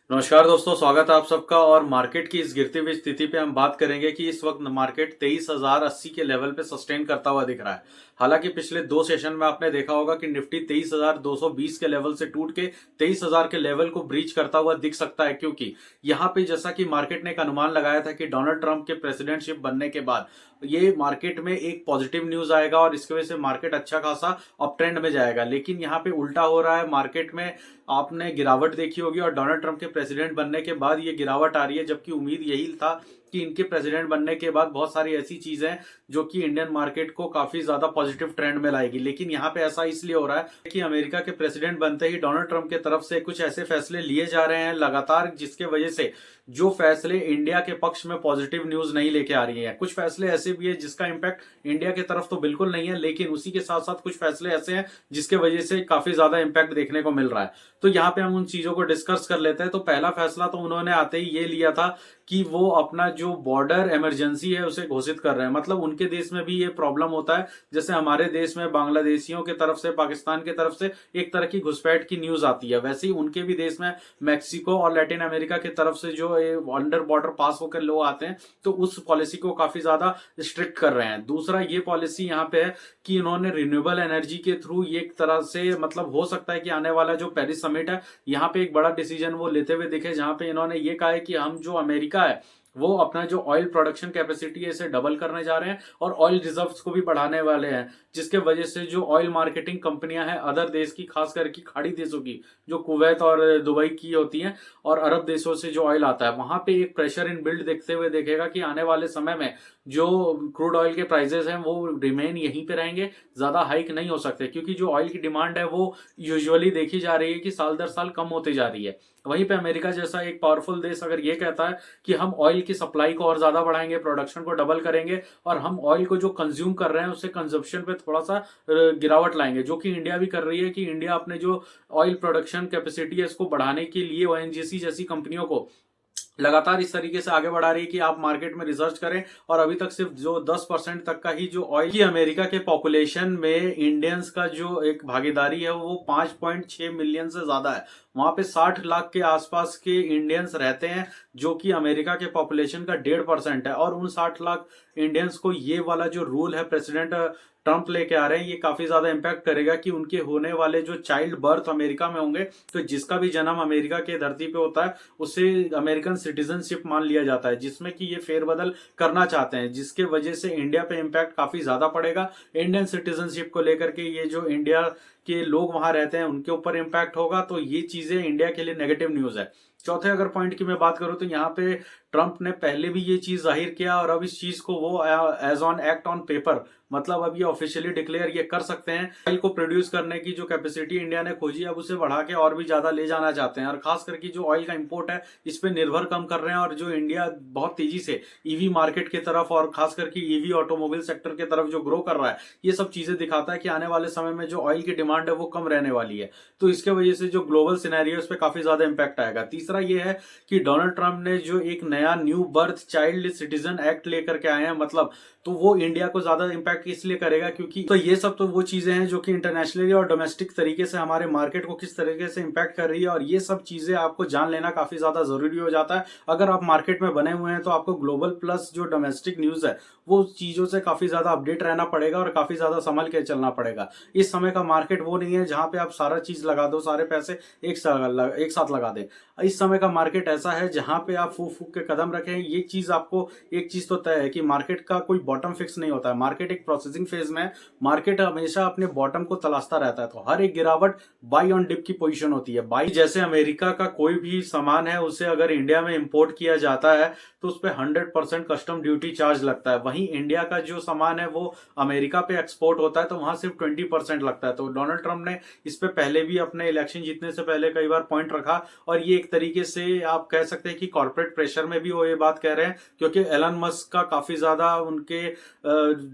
नमस्कार दोस्तों, स्वागत है आप सबका। और मार्केट की इस गिरती हुई स्थिति पे हम बात करेंगे कि इस वक्त मार्केट 23,080 के लेवल पे सस्टेन करता हुआ दिख रहा है। हालांकि पिछले दो सेशन में आपने देखा होगा कि निफ्टी 23,220 के लेवल से टूट के 23,000 के लेवल को ब्रीच करता हुआ दिख सकता है, क्योंकि यहाँ पे जैसा कि मार्केट ने एक अनुमान लगाया था कि डोनाल्ड ट्रंप के प्रेसिडेंटशिप बनने के बाद ये मार्केट में एक पॉजिटिव न्यूज आएगा और इसकी वजह से मार्केट अच्छा खासा अप ट्रेंड में जाएगा। लेकिन यहाँ पे उल्टा हो रहा है, मार्केट में आपने गिरावट देखी होगी और डोनाल्ड ट्रंप के प्रेसिडेंट बनने के बाद ये गिरावट आ रही है, जबकि उम्मीद यही था कि इनके प्रेसिडेंट बनने के बाद बहुत सारी ऐसी चीजें जो कि इंडियन मार्केट को काफी ज्यादा पॉजिटिव ट्रेंड में लाएगी। लेकिन यहाँ पे ऐसा इसलिए हो रहा है कि अमेरिका के प्रेसिडेंट बनते ही डोनाल्ड ट्रंप की तरफ से कुछ ऐसे फैसले लिए जा रहे हैं लगातार, जिसके वजह से जो फैसले इंडिया के पक्ष में पॉजिटिव न्यूज नहीं लेके आ रही है। कुछ फैसले ऐसे भी है जिसका इंपैक्ट इंडिया की तरफ तो बिल्कुल नहीं है, लेकिन उसी के साथ साथ कुछ फैसले ऐसे हैं जिसके वजह से काफी ज्यादा इंपैक्ट देखने को मिल रहा है। तो यहाँ पे हम उन चीजों को डिस्कस कर लेते हैं। तो पहला फैसला तो उन्होंने आते ही ये लिया था कि वो अपना जो बॉर्डर इमरजेंसी है उसे घोषित कर रहे हैं। मतलब उनके देश में भी ये प्रॉब्लम होता है, जैसे हमारे देश में बांग्लादेशियों की तरफ से, पाकिस्तान की तरफ से एक तरह की घुसपैठ की न्यूज आती है, वैसे ही उनके भी देश में मैक्सिको और लैटिन अमेरिका की तरफ से जो अंडर बॉर्डर पास होकर लोग आते हैं, तो उस पॉलिसी को काफी ज्यादा स्ट्रिक्ट कर रहे हैं। दूसरा ये पॉलिसी यहाँ पे है कि इन्होंने रिन्यूएबल एनर्जी के थ्रू ये एक तरह से, मतलब हो सकता है कि आने वाला जो पेरिस समिट है यहाँ पे एक बड़ा डिसीजन वो लेते हुए दिखे, जहां पे इन्होंने ये कहा है कि हम जो अमेरिका है वो अपना जो ऑयल प्रोडक्शन कैपेसिटी है इसे डबल करने जा रहे हैं और ऑयल रिजर्व्स को भी बढ़ाने वाले हैं, जिसके वजह से जो ऑयल मार्केटिंग कंपनियां हैं अदर देश की, खास करके खाड़ी देशों की, जो कुवैत और दुबई की होती हैं और अरब देशों से जो ऑयल आता है, वहां पे एक प्रेशर इन बिल्ड देखते हुए देखेगा कि आने वाले समय में जो क्रूड ऑयल के प्राइसेस हैं वो रिमेन यहीं पे रहेंगे, ज्यादा हाइक नहीं हो सकते, क्योंकि जो ऑयल की डिमांड है वो यूजुअली देखी जा रही है कि साल दर साल कम होती जा रही है। वहीं पे अमेरिका जैसा एक पावरफुल देश अगर ये कहता है कि हम ऑयल की सप्लाई को और ज्यादा बढ़ाएंगे, प्रोडक्शन को डबल करेंगे और हम ऑयल को जो कंज्यूम कर रहे हैं उससे कंजप्शन पे थोड़ा सा गिरावट लाएंगे, जो कि इंडिया भी कर रही है कि इंडिया अपने जो ऑयल प्रोडक्शन कैपेसिटी है इसको बढ़ाने के लिए ओएनजीसी जैसी कंपनियों को लगातार इस तरीके से आगे बढ़ा रही है कि आप मार्केट में रिसर्च करें। और अभी तक सिर्फ जो 10% तक का ही जो ऑयल की अमेरिका के पॉपुलेशन में इंडियंस का जो एक भागीदारी है वो 5.6 मिलियन से ज्यादा है। वहां पे 60 लाख के आसपास के इंडियंस रहते हैं, जो कि अमेरिका के पॉपुलेशन का 1.5% है। और उन 60 लाख इंडियंस को ये वाला जो रूल है प्रेसिडेंट ट्रंप लेके आ रहे हैं, ये काफी ज्यादा इंपैक्ट करेगा कि उनके होने वाले जो चाइल्ड बर्थ अमेरिका में होंगे, तो जिसका भी जन्म अमेरिका के धरती पे होता है उसे अमेरिकन सिटीजनशिप मान लिया जाता है, जिसमें कि ये फेरबदल करना चाहते हैं, जिसके वजह से इंडिया पे इंपैक्ट काफी ज्यादा पड़ेगा। इंडियन सिटीजनशिप को लेकर के ये जो इंडिया के लोग वहां रहते हैं उनके ऊपर इंपैक्ट होगा, तो ये चीजें इंडिया के लिए नेगेटिव न्यूज है। चौथे अगर पॉइंट की मैं बात करूं तो यहाँ पे ट्रंप ने पहले भी ये चीज जाहिर किया और अब इस चीज को वो as on act on paper, मतलब अब ये ऑफिशियली डिक्लेयर ये कर सकते हैं। ऑयल को प्रोड्यूस करने की जो कैपेसिटी इंडिया ने खोजी अब उसे बढ़ा के और भी ज्यादा ले जाना चाहते हैं, और खास करके जो ऑयल का इंपोर्ट है इस पे निर्भर कम कर रहे हैं। और जो इंडिया बहुत तेजी से ईवी मार्केट की तरफ और खास करके ईवी ऑटोमोबाइल सेक्टर की तरफ जो ग्रो कर रहा है, ये सब चीजें दिखाता है कि आने वाले समय में जो ऑयल की डिमांड है वो कम रहने वाली है। तो इसके वजह से जो ग्लोबल सिनेरियो पे काफी ज्यादा इंपैक्ट आएगा। तीसरा ये है कि डोनाल्ड ट्रंप ने जो एक नया new birth child citizen act लेकर के आए हैं, मतलब तो वो इंडिया को ज्यादा इंपैक्ट इसलिए करेगा क्योंकि तो ये सब तो वो चीजें हैं जो कि इंटरनेशनली और डोमेस्टिक तरीके से हमारे मार्केट को किस तरीके से इंपैक्ट कर रही है, और ये सब चीजें आपको जान लेना काफी ज्यादा जरूरी हो जाता है। अगर आप मार्केट में बने हुए हैं तो आपको ग्लोबल प्लस जो डोमेस्टिक न्यूज है वो चीजों से काफी ज्यादा अपडेट रहना पड़ेगा और काफी ज्यादा संभल के चलना पड़ेगा। इस समय का मार्केट वो नहीं है जहां पे आप सारा चीज लगा दो, सारे पैसे एक साथ लगा दें। इस समय का मार्केट ऐसा है जहां पे आप फूक फूक के कदम रखें। ये चीज आपको एक चीज तो तय है कि मार्केट का कोई बॉटम फिक्स नहीं होता है, मार्केट एक प्रोसेसिंग फेज में है। मार्केट हमेशा अपने बॉटम को तलाशता रहता है, तो हर एक गिरावट बाई ऑन डिप की पोजीशन होती है। बाई जैसे अमेरिका का कोई भी सामान है उसे अगर इंडिया में इंपोर्ट किया जाता है तो उस पर 100% कस्टम ड्यूटी चार्ज लगता है। वहीं इंडिया का जो सामान है वो अमेरिका पे एक्सपोर्ट होता है तो वहां सिर्फ 20% लगता है। तो डोनाल्ड ट्रंप ने इस पे पहले भी अपने इलेक्शन जीतने से पहले कई बार पॉइंट रखा, और ये एक तरीके से आप कह सकते हैं कि कॉर्पोरेट प्रेशर में भी वो ये बात कह रहे हैं, क्योंकि एलन मस्क का काफी ज्यादा उनके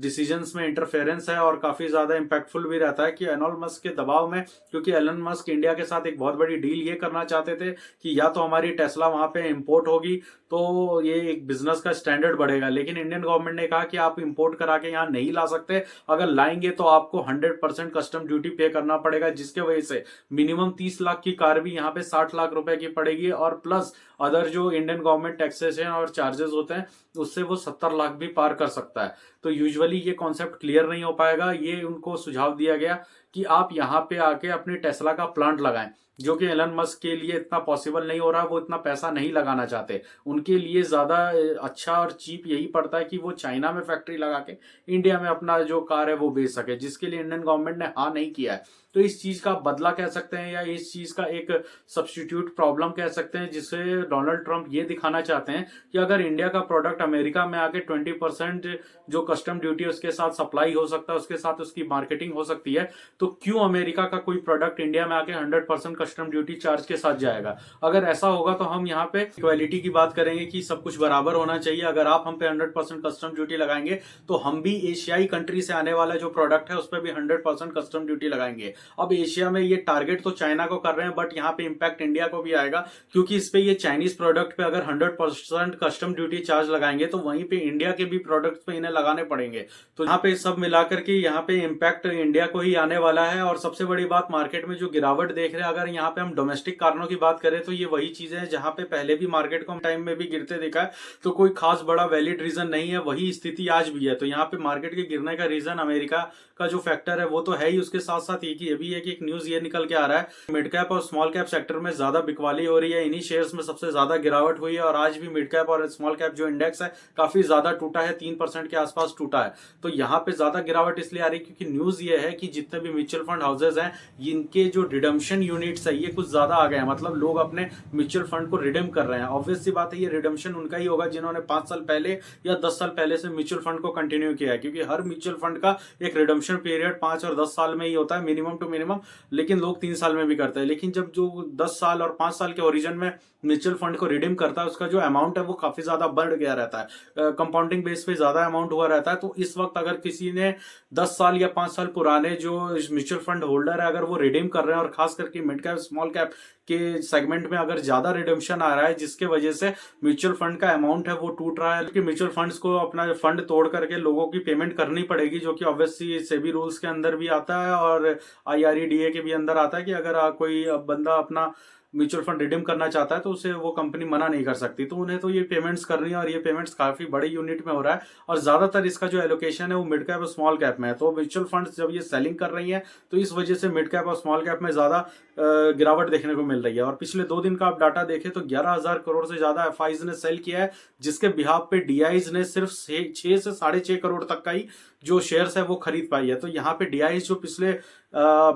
डिसीजन इलेक्शंस में इंटरफेरेंस है और काफी ज्यादा इंपैक्टफुल भी रहता है कि एलोन मस्क के दबाव में, क्योंकि एलोन मस्क इंडिया के साथ एक बहुत बड़ी डील ये करना चाहते थे कि या तो हमारी टेस्ला वहां पे इंपोर्ट होगी तो ये एक बिजनेस का स्टैंडर्ड बढ़ेगा, लेकिन इंडियन गवर्नमेंट ने कहा कि आप इंपोर्ट करा के यहाँ नहीं ला सकते, अगर लाएंगे तो आपको 100% कस्टम ड्यूटी पे करना पड़ेगा, जिसके वजह से मिनिमम 30 लाख की कार भी यहाँ पे 60 लाख रुपए की पड़ेगी और प्लस अदर जो इंडियन गवर्नमेंट टैक्सेशन और चार्जेस होते हैं उससे वो 70 लाख भी पार कर सकता है। तो यूजुअली ये कॉन्सेप्ट क्लियर नहीं हो पाएगा। ये उनको सुझाव दिया गया कि आप यहाँ पे आके अपनी टेस्ला का प्लांट लगाएं, जो कि एलन मस्क के लिए इतना पॉसिबल नहीं हो रहा, वो इतना पैसा नहीं लगाना चाहते। उनके लिए ज्यादा अच्छा और चीप यही पड़ता है कि वो चाइना में फैक्ट्री लगा के इंडिया में अपना जो कार है वो बेच सके, जिसके लिए इंडियन गवर्नमेंट ने हाँ नहीं किया है। तो इस चीज का बदला कह सकते हैं या इस चीज का एक सब्स्टिट्यूट प्रॉब्लम कह सकते हैं, जिससे डोनाल्ड ट्रंप ये दिखाना चाहते हैं कि अगर इंडिया का प्रोडक्ट अमेरिका में आके 20% जो कस्टम ड्यूटी उसके साथ सप्लाई हो सकता है, उसके साथ उसकी मार्केटिंग हो सकती है, तो क्यों अमेरिका का कोई प्रोडक्ट इंडिया में आके 100% कस्टम ड्यूटी चार्ज के साथ जाएगा। अगर ऐसा होगा तो हम यहाँ पे इक्वालिटी की बात करेंगे कि सब कुछ बराबर होना चाहिए। अगर आप हम पे 100% कस्टम ड्यूटी लगाएंगे तो हम भी एशियाई कंट्री से आने वाला जो प्रोडक्ट है उस पर भी 100% कस्टम ड्यूटी लगाएंगे। अब एशिया में ये टारगेट तो चाइना को कर रहे हैं, बट यहाँ पे इंपैक्ट इंडिया को भी आएगा, क्योंकि इस पे ये चाइनीज प्रोडक्ट पे अगर 100% कस्टम ड्यूटी चार्ज लगाएंगे तो वहीं पे इंडिया के भी प्रोडक्ट पे इन्हें लगाने पड़ेंगे। तो यहाँ पे सब मिलाकर के यहाँ पे इंपैक्ट इंडिया को ही आने वाला है। और सबसे बड़ी बात, मार्केट में जो गिरावट देख रहे हैं, अगर यहाँ पे हम डोमेस्टिक कारणों की बात करें तो ये वही चीजें हैं जहां पे पहले भी मार्केट को टाइम में भी गिरते देखा है, तो कोई खास बड़ा वैलिड रीजन नहीं है, वही स्थिति आज भी है। तो यहाँ पे मार्केट के गिरने का रीजन अमेरिका का जो फैक्टर है वो तो है ही, उसके साथ साथ ये भी है कि एक न्यूज ये निकल के आ रहा है मिड कैप और स्मॉल कैप सेक्टर में ज्यादा बिकवाली हो रही है, इन्हीं शेयर्स में सबसे ज्यादा गिरावट हुई है और आज भी मिड कैप और स्मॉल कैप जो इंडेक्स है काफी ज्यादा टूटा है, 3% के आसपास टूटा है। तो यहाँ पे ज्यादा गिरावट इसलिए आ रही है क्योंकि न्यूज ये है कि जितने भी म्यूचुअल फंड हाउसेज हैं इनके जो रिडम्पशन यूनिट्स है ये कुछ ज्यादा आ गए हैं, मतलब लोग अपने म्यूचुअल फंड को रिडीम कर रहे हैं। ऑब्वियस सी बात है ये रिडम्पशन उनका ही होगा जिन्होंने 5 साल पहले या 10 साल पहले से म्यूचुअल फंड को कंटिन्यू किया है, क्योंकि हर म्यूचुअल फंड का एक रिडम्पशन पीरियड 5 और 10 साल में ही होता है मिनिमम टू मिनिमम, लेकिन लोग 3 साल में भी करते हैं। लेकिन जब जो 10 साल और 5 साल के ओरिजिन में म्यूचुअल फंड को रिडीम करता है उसका जो अमाउंट है वो काफी ज्यादा बढ़ गया रहता है, कंपाउंडिंग बेस पे ज्यादा अमाउंट हुआ रहता है। तो इस वक्त अगर किसी ने 10 साल या 5 साल पुराने जो म्यूचुअल फंड होल्डर है अगर वो रिडीम कर रहे हैं और खास करके मिड कैप स्मॉल कैप के सेगमेंट में अगर ज्यादा रिडम्पशन आ रहा है जिसके वजह से म्यूचुअल फंड का अमाउंट है वो टूट रहा है, क्योंकि म्यूचुअल फंड्स को अपना फंड तोड़ करके लोगों की पेमेंट करनी पड़ेगी, जो कि ऑब्वियसली सेबी रूल्स के अंदर भी आता है और IREDA के भी अंदर आता है कि अगर कोई बंदा अपना म्यूचुअल फंड रिडीम करना चाहता है तो उसे वो कंपनी मना नहीं कर सकती। तो उन्हें तो ये पेमेंट्स करनी है और ये पेमेंट्स काफी बड़े यूनिट में हो रहा है और ज्यादातर इसका जो एलोकेशन है वो मिड कैप और स्मॉल कैप में है। तो म्यूचुअल फंड्स जब ये सेलिंग कर रही है तो इस वजह से मिड कैप और स्मॉल कैप में ज्यादा गिरावट देखने को मिल रही है। और पिछले 2 दिन का आप डाटा देखें तो 11,000 करोड़ से ज्यादा FIs ने सेल किया है, जिसके बिहाफ पे DIs ने सिर्फ 6 से 6.5 करोड़ तक का ही जो शेयर्स है वो खरीद पाई है। तो यहाँ पे DIs जो पिछले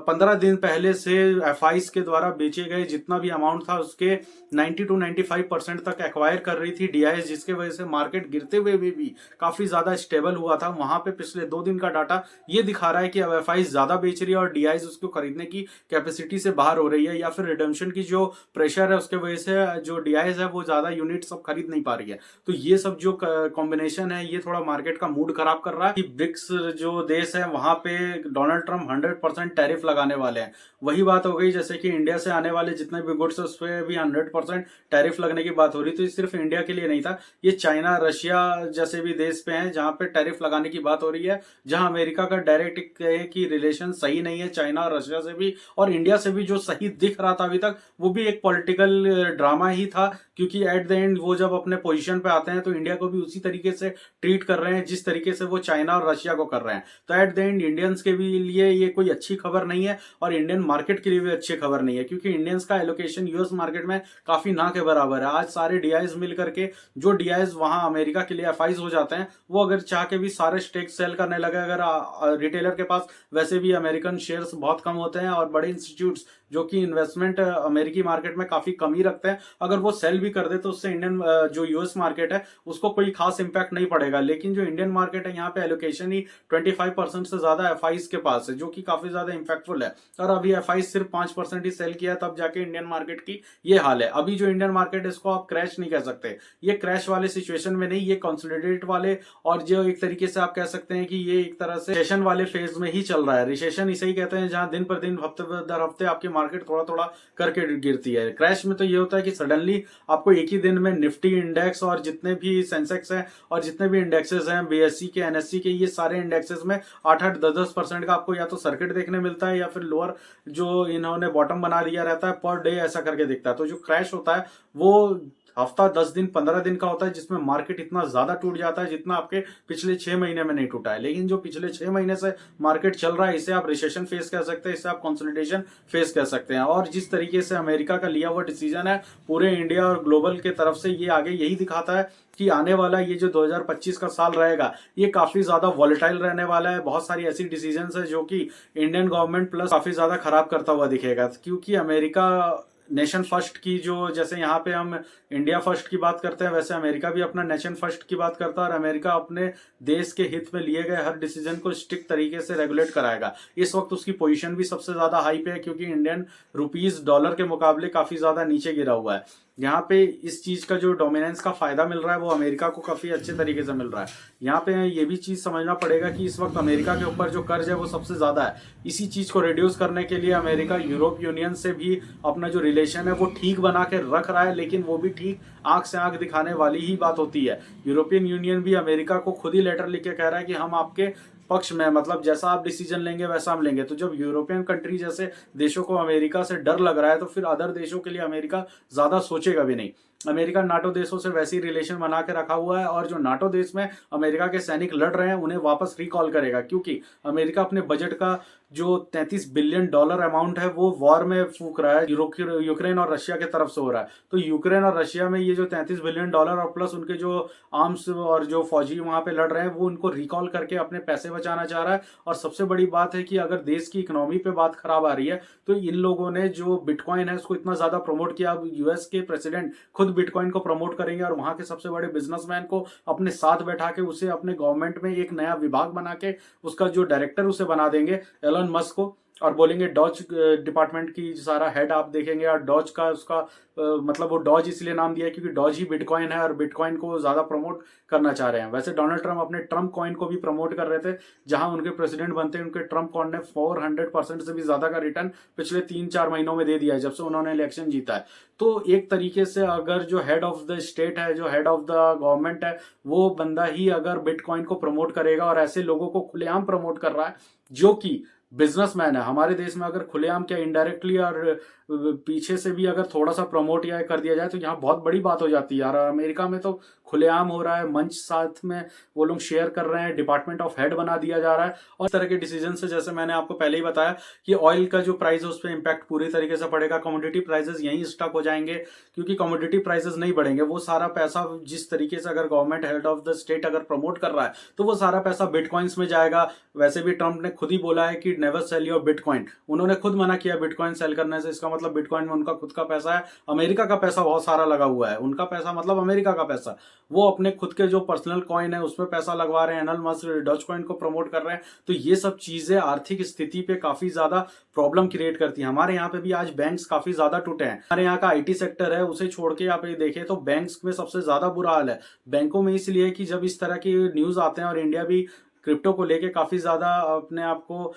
15 दिन पहले से FIs के द्वारा बेचे गए जितना भी अमाउंट था उसके 90 to 95% तक एक्वायर कर रही थी DIs, जिसके वजह से मार्केट गिरते हुए भी काफी ज्यादा स्टेबल हुआ था। वहां पे पिछले 2 दिन का डाटा ये दिखा रहा है कि अब FIs ज्यादा बेच रही है और DIs उसको खरीदने की कैपेसिटी से बाहर हो रही है, या फिर रिडम्पशन की जो प्रेशर है उसके वजह से जो DIs है वो ज्यादा यूनिट सब खरीद नहीं पा रही है। तो ये सब जो कॉम्बिनेशन है ये थोड़ा मार्केट का मूड खराब कर रहा है कि ब्रिक्स जो देश है वहां पे डोनाल्ड ट्रंप 100% टैरिफ लगाने वाले हैं। वही बात हो गई जैसे कि इंडिया से आने वाले जितने भी गुड्स है उस पर भी 100% टैरिफ लगने की बात हो रही। तो ये सिर्फ इंडिया के लिए नहीं था, ये चाइना रशिया जैसे भी देश पे हैं जहां पे टैरिफ लगाने की बात हो रही है, जहां अमेरिका का डायरेक्ट कहे कि रिलेशन सही नहीं है चाइना और रशिया से भी और इंडिया से भी, जो सही दिख रहा था अभी तक वो भी एक पॉलिटिकल ड्रामा ही था, क्योंकि एट द एंड वो जब अपने पोजीशन पे आते हैं तो इंडिया को भी उसी तरीके से ट्रीट कर रहे हैं जिस तरीके से वो चाइना और रशिया को कर रहे हैं। तो एट द एंड इंडियंस के भी लिए ये कोई अच्छी खबर नहीं है और इंडियन मार्केट के लिए भी अच्छी खबर नहीं है, क्योंकि इंडियंस का एलोकेशन यूएस मार्केट में काफी ना के बराबर है। आज सारे DIs मिल करके जो DIs वहां अमेरिका के लिए FIs हो जाते हैं वो अगर चाह के भी सारे स्टेक सेल करने लगे, अगर रिटेलर के पास वैसे भी अमेरिकन शेयर्स बहुत कम होते हैं और बड़े इंस्टीट्यूट्स जो कि इन्वेस्टमेंट अमेरिकी मार्केट में काफी कम ही रखते हैं। अगर वो सेल भी कर दे तो उससे इंडियन जो यूएस मार्केट है उसको कोई खास इंपैक्ट नहीं पड़ेगा। लेकिन जो इंडियन मार्केट है यहाँ पे एलोकेशन ही 25% से ज्यादा एफआईज के पास है, जो कि काफी ज्यादा इंपैक्टफुल है। और अभी एफआईज सिर्फ 5% ही सेल किया, तब जाके इंडियन मार्केट की ये हाल है। अभी जो इंडियन मार्केट है इसको आप क्रैश नहीं कह सकते, ये क्रैश वाले सिचुएशन में नहीं, ये कंसोलिडेट वाले, और जो एक तरीके से आप कह सकते हैं कि ये एक तरह से रिसेशन वाले फेज में ही चल रहा है। रिसेशन इसे ही कहते हैं जहां दिन पर दिन, हफ्ते दर हफ्ते आपकी मार्केट थोड़ा थोड़ा करके गिरती है। क्रैश में तो ये होता है कि सडनली आपको एक ही दिन में निफ्टी इंडेक्स और जितने भी सेंसेक्स हैं और जितने भी इंडेक्सेस हैं बीएससी के, एनएससी के, ये सारे इंडेक्सेस में 8-8, 10-10% का आपको या तो सर्किट देखने मिलता है या फिर लोअर जो इन्होंने बॉटम बना दिया रहता है पर डे, ऐसा करके दिखता है। तो जो क्रैश होता है वो हफ्ता, 10 दिन, 15 दिन का होता है, जिसमें मार्केट इतना ज्यादा टूट जाता है जितना आपके पिछले 6 महीने में नहीं टूटा है। लेकिन जो पिछले 6 महीने से मार्केट चल रहा है इसे आप रिसेशन फेस कह सकते हैं, इसे आप कंसोलिडेशन फेस कह सकते हैं। और जिस तरीके से अमेरिका का लिया हुआ डिसीजन है पूरे इंडिया और ग्लोबल के तरफ से, ये आगे यही दिखाता है कि आने वाला ये जो 2025 का साल रहेगा ये काफी ज्यादा वॉलेटाइल रहने वाला है। बहुत सारी ऐसी डिसीजंस है जो कि इंडियन गवर्नमेंट प्लस काफी ज्यादा खराब करता हुआ दिखेगा, क्योंकि अमेरिका नेशन फर्स्ट की, जो जैसे यहाँ पे हम इंडिया फर्स्ट की बात करते हैं वैसे अमेरिका भी अपना नेशन फर्स्ट की बात करता है। और अमेरिका अपने देश के हित में लिए गए हर डिसीजन को स्ट्रिक्ट तरीके से रेगुलेट कराएगा। इस वक्त उसकी पोजीशन भी सबसे ज्यादा हाई पे है, क्योंकि इंडियन रुपीस डॉलर के मुकाबले काफी ज्यादा नीचे गिरा हुआ है। यहाँ पे इस चीज का जो डोमिनेंस का फायदा मिल रहा है वो अमेरिका को काफी अच्छे तरीके से मिल रहा है। यहाँ पे ये भी चीज समझना पड़ेगा कि इस वक्त अमेरिका के ऊपर जो कर्ज है वो सबसे ज्यादा है। इसी चीज को रिड्यूस करने के लिए अमेरिका यूरोप यूनियन से भी अपना जो रिलेशन है वो ठीक बना के रख रहा है, लेकिन वो भी ठीक आंख से आंख दिखाने वाली ही बात होती है। यूरोपियन यूनियन भी अमेरिका को खुद ही लेटर लिख के कह रहा है कि हम आपके पक्ष में, मतलब जैसा आप डिसीजन लेंगे वैसा हम लेंगे। तो जब यूरोपियन कंट्री जैसे देशों को अमेरिका से डर लग रहा है तो फिर अदर देशों के लिए अमेरिका ज्यादा सोचेगा भी नहीं। अमेरिका नाटो देशों से वैसी रिलेशन बना के रखा हुआ है, और जो नाटो देश में अमेरिका के सैनिक लड़ रहे हैं उन्हें वापस रिकॉल करेगा, क्योंकि अमेरिका अपने बजट का जो 33 बिलियन डॉलर अमाउंट है वो वॉर में फूक रहा है, यूक्रेन और रशिया के तरफ से हो रहा है। तो यूक्रेन और रशिया में ये जो 33 बिलियन डॉलर और प्लस उनके जो आर्म्स और जो फौजी वहां पे लड़ रहे हैं वो उनको रिकॉल करके अपने पैसे बचाना चाह रहा है। और सबसे बड़ी बात है कि अगर देश की इकोनॉमी पे बात खराब आ रही है तो इन लोगों ने जो बिटकॉइन है उसको इतना ज्यादा प्रमोट किया। अब यूएस के प्रेसिडेंट खुद बिटकॉइन को प्रमोट करेंगे और वहां के सबसे बड़े बिजनेसमैन को अपने साथ बैठा के उसे अपने गवर्नमेंट में एक नया विभाग बना के उसका जो डायरेक्टर उसे बना देंगे एलन मस्क को, और बोलेंगे डॉज डिपार्टमेंट की सारा हेड आप देखेंगे। और डॉज का उसका मतलब वो डॉज इसलिए नाम दिया है क्योंकि डॉज ही बिटकॉइन है और बिटकॉइन को ज्यादा प्रमोट करना चाह रहे हैं। वैसे डोनाल्ड ट्रंप अपने ट्रम्प कॉइन को भी प्रमोट कर रहे थे, जहां उनके प्रेसिडेंट बनते हैं उनके ट्रम्प कॉइन ने 400% से भी ज्यादा का रिटर्न पिछले 3-4 महीनों में दे दिया है जब से उन्होंने इलेक्शन जीता है। तो एक तरीके से अगर जो हेड ऑफ द स्टेट है, जो हेड ऑफ द गवर्नमेंट है, वो बंदा ही अगर बिटकॉइन को प्रमोट करेगा और ऐसे लोगों को खुलेआम प्रमोट कर रहा है जो कि बिजनेसमैन है हमारे देश में, अगर खुलेआम क्या इनडायरेक्टली और पीछे से भी अगर थोड़ा सा प्रमोट या कर दिया जाए तो यहाँ बहुत बड़ी बात हो जाती है यार। अमेरिका में तो खुलेआम हो रहा है, मंच साथ में वो लोग शेयर कर रहे हैं, डिपार्टमेंट ऑफ हेड बना दिया जा रहा है। और इस तरह के डिसीजन से, जैसे मैंने आपको पहले ही बताया कि ऑयल का जो प्राइस है उस पर इंपैक्ट पूरी तरीके से पड़ेगा। कमोडिटी प्राइसेस यहीं स्टक हो जाएंगे, क्योंकि कमोडिटी प्राइसेस नहीं बढ़ेंगे। वो सारा पैसा जिस तरीके से अगर government head of the state अगर प्रमोट कर रहा है तो वो सारा पैसा बिटकॉइंस में जाएगा। वैसे भी ट्रंप ने खुद ही बोला है कि नेवर सेल योर बिटकॉइन, उन्होंने खुद मना किया बिटकॉइन सेल करने से। इसका मतलब बिटकॉइन में उनका खुद का पैसा है, अमेरिका का पैसा बहुत सारा लगा हुआ है। उनका पैसा मतलब अमेरिका का पैसा, वो अपने खुद के जो पर्सनल कॉइन है उसमें पैसा लगवा रहे हैं। एलन मस्क डॉज कॉइन को प्रमोट कर रहे हैं। तो ये सब चीजें आर्थिक स्थिति पे काफी ज्यादा प्रॉब्लम क्रिएट करती है। हमारे यहाँ पे भी आज बैंक्स काफी ज्यादा टूटे हैं। हमारे यहाँ का आईटी सेक्टर है, उसे छोड़ के आप ये देखें तो बैंक्स में सबसे ज्यादा बुरा हाल है। बैंकों में इसलिए कि जब इस तरह की न्यूज आते हैं और इंडिया भी क्रिप्टो को लेके काफी ज्यादा अपने आप को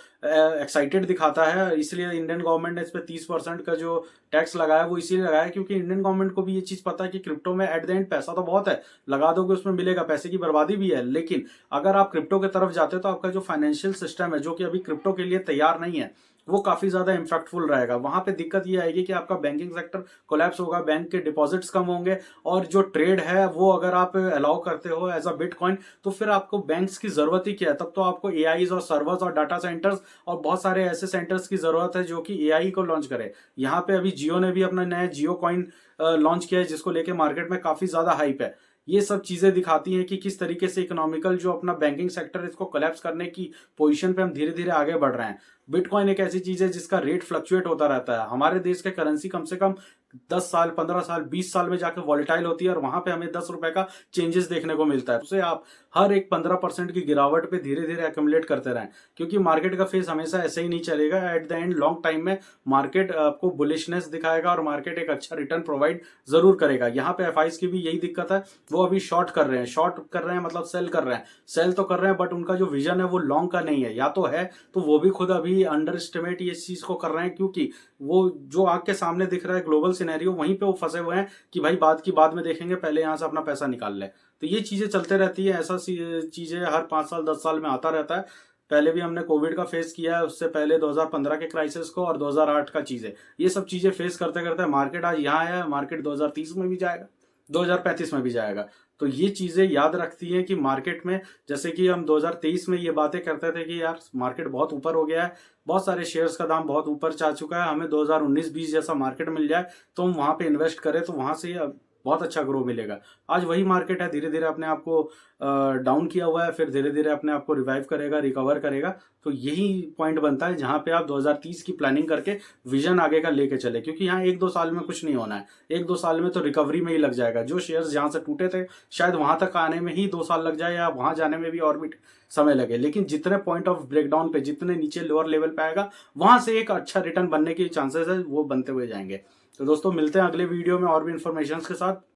एक्साइटेड दिखाता है, इसलिए इंडियन गवर्नमेंट ने इस पे 30% का जो टैक्स लगाया वो इसीलिए लगाया क्योंकि इंडियन गवर्नमेंट को भी ये चीज पता है कि क्रिप्टो में एट द एंड पैसा तो बहुत है, लगा दोगे उसमें मिलेगा, पैसे की बर्बादी भी है। लेकिन अगर आप क्रिप्टो की तरफ जाते हो तो आपका जो फाइनेंशियल सिस्टम है जो कि अभी क्रिप्टो के लिए तैयार नहीं है वो काफी ज्यादा इंपैक्टफुल रहेगा। वहां पे दिक्कत ये आएगी कि आपका बैंकिंग सेक्टर कोलैप्स होगा, बैंक के डिपॉजिट्स कम होंगे, और जो ट्रेड है वो अगर आप अलाउ करते हो एज अ बिटकॉइन तो फिर आपको बैंक्स की जरूरत ही क्या है। तब तो आपको एआईज और सर्वर्स और डाटा सेंटर्स और बहुत सारे ऐसे सेंटर्स की जरूरत है जो कि एआई को लॉन्च करे। यहाँ पे अभी जियो ने भी अपना नया जियो कॉइन लॉन्च किया है जिसको लेके मार्केट में काफी ज्यादा हाइप है। ये सब चीजें दिखाती हैं कि किस तरीके से इकोनॉमिकल जो अपना बैंकिंग सेक्टर है इसको कोलैप्स करने की पोजीशन पे हम धीरे धीरे आगे बढ़ रहे हैं। बिटकॉइन एक ऐसी चीज है जिसका रेट फ्लक्चुएट होता रहता है। हमारे देश के करेंसी कम से कम 10 साल, 15 साल, 20 साल में जाकर वॉलेटाइल होती है और वहां पे हमें 10 रुपए का चेंजेस देखने को मिलता है। उसे आप हर एक 15% की गिरावट पे धीरे धीरे एक्यूमुलेट करते रहें, क्योंकि मार्केट का फेस हमेशा ऐसे ही नहीं चलेगा। At the end long time में मार्केट आपको बुलिशनेस दिखाएगा और मार्केट एक अच्छा रिटर्न प्रोवाइड जरूर करेगा। यहाँ पे एफआईज की भी यही दिक्कत है, वो अभी शॉर्ट कर रहे हैं। शॉर्ट कर रहे हैं मतलब सेल कर रहे हैं, सेल तो कर रहे हैं बट उनका जो विजन है वो लॉन्ग का नहीं है, या तो है तो वो भी खुद अभी अंडर एस्टिमेट इस चीज को कर रहे हैं, क्योंकि वो जो आग के सामने दिख रहा है ग्लोबल सिनेरियो, वहीं पे वो फंसे हुए हैं कि भाई बात की बाद में देखेंगे, पहले यहां से अपना पैसा निकाल ले। तो ये चीजें चलते रहती है, ऐसा चीजें हर 5 साल 10 साल में आता रहता है। पहले भी हमने कोविड का फेस किया है, उससे पहले 2015 के क्राइसिस को और 2008 का चीजें, ये सब चीजें फेस करते करते मार्केट आज यहाँ है। मार्केट 2030 में भी जाएगा, 2035 में भी जाएगा। तो ये चीजें याद रखती हैं कि मार्केट में, जैसे कि हम 2023 में ये बातें करते थे कि यार मार्केट बहुत ऊपर हो गया है, बहुत सारे शेयर्स का दाम बहुत ऊपर जा चुका है, हमें 2019-20 जैसा मार्केट मिल जाए तो हम वहां पे इन्वेस्ट करें तो वहां से बहुत अच्छा ग्रो मिलेगा। आज वही मार्केट है, धीरे धीरे अपने आप को डाउन किया हुआ है, फिर धीरे धीरे अपने आप को रिवाइव करेगा, रिकवर करेगा। तो यही पॉइंट बनता है जहां पे आप 2030 की प्लानिंग करके विजन आगे का लेके चले, क्योंकि यहाँ 1-2 साल में कुछ नहीं होना है। 1-2 साल में तो रिकवरी में ही लग जाएगा। जो शेयर्स जहां से टूटे थे शायद वहां तक आने में ही 2 साल लग जाए, या वहां जाने में भी और भी समय लगे, लेकिन जितने पॉइंट ऑफ ब्रेकडाउन पे, जितने नीचे लोअर लेवल पे आएगा, वहां से एक अच्छा रिटर्न बनने के चांसेस है वो बनते हुए जाएंगे। तो दोस्तों मिलते हैं अगले वीडियो में और भी इन्फॉर्मेशन के साथ।